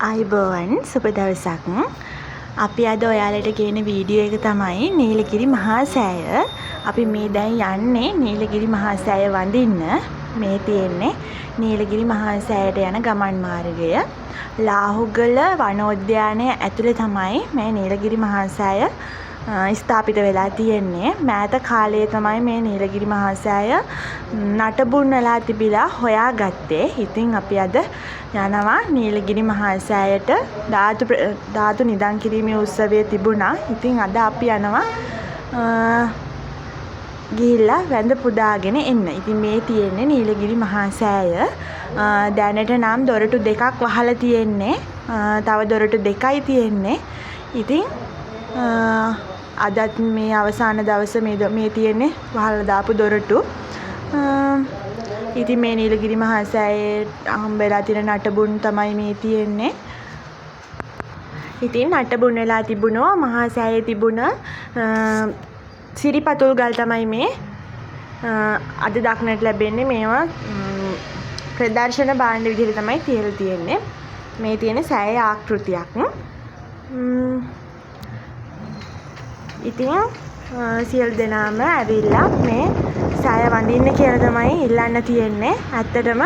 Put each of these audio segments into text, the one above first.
අයිබෝවන් සුබ දවසක්. අපි අද ඔයාලට ගේන වීඩියෝ එක තමයි නීලගිරි මහා සෑය. අපි මේ දැන් යන්නේ නීලගිරි මහා සෑය වඳින්න. මේ තියෙන්නේ නීලගිරි මහා සෑයට යන ගමන් මාර්ගය. ලාහුගල වනෝද්‍යානය ඇතුලේ තමයි මේ නීලගිරි මහා සෑය ස්ථාපිත වෙලා තියෙන්නේ. මෑත කාලයේ තමයි මේ නීලගිරි මහා සෑය නටබුන් වෙලා තිබිලා හොයාගත්තේ. ඉතින් අපි අද යනවා නීලගිරි මහා සෑයට. ධාතු නිදන් කිරීමේ උත්සවය තිබුණා. ඉතින් අද අපි යනවා ගිහිල්ලා වැඳ පුදාගෙන එන්න. ඉතින් මේ තියෙන්නේ නීලගිරි මහා සෑය. දැනට නම් දොරටු දෙකක් වහලා තියෙන්නේ. තව දොරටු දෙකයි තියෙන්නේ. ඉතින් අදත් මේ අවසාන දවස මේ තියෙන්නේ වහලා දාපු දොරටු. ඉතින් මේ නීලගිරි මහා සෑයේ හම්බෙලා තියෙන නටබුන් තමයි මේ තියෙන්නේ. ඉතින් නටබුන් වෙලා තිබුණෝ මහා සෑයේ තිබුණ සිරිපතුල් ගල් තමයි මේ අද දක්නට ලැබෙන්නේ. මේවා ප්‍රදර්ශන භාණ්ඩ විදිහට තමයි තියලා තියෙන්නේ. මේ තියෙන සෑයේ ආකෘතියක්. ඉතින් සියලු දෙනාම ඇවිල්ලා මේ සෑය වඳින්න කියලා තමයි ඉල්ලන්න තියෙන්නේ. ඇත්තටම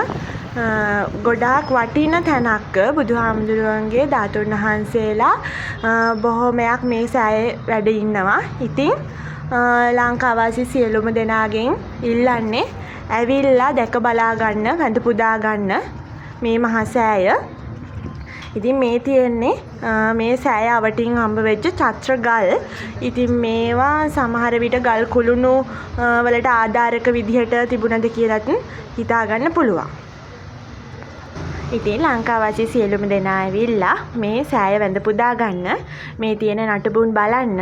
ගොඩාක් වටින තැනක්. බුදුහාමුදුරුවන්ගේ ධාතුන් වහන්සේලා බොහොමයක් මේ සෑයේ වැඩ ඉන්නවා. ඉතින් ලංකාවාසී සියලුම දෙනාගෙන් ඉල්ලන්නේ ඇවිල්ලා දැක බලා ගන්න, වැඳ පුදා ගන්න මේ මහා සෑය. ඉතින් මේ තියෙන්නේ මේ සෑය අවටින් හම්බ වෙච්ච චත්‍ර ගල්. ඉතින් මේවා සමහර විට ගල් කුළුණු වලට ආධාරක විදිහට තිබුණද කියලාත් හිතා ගන්න පුළුවන්. ඉතින් ලංකාවාසී සියලුම දෙනා ඇවිල්ලා මේ සෑය වැඳ පුදා ගන්න, මේ තියෙන නටබුන් බලන්න.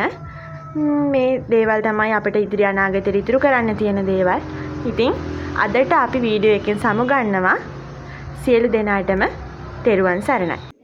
මේ දේවල් තමයි අපිට ඉදිරි අනාගතේ ඉතුරු කරන්න තියෙන දේවල්. ඉතින් අදට අපි වීඩියෝ එකෙන් සමුගන්නවා. සියලු දෙනාටම තෙරුවන් සරණයි.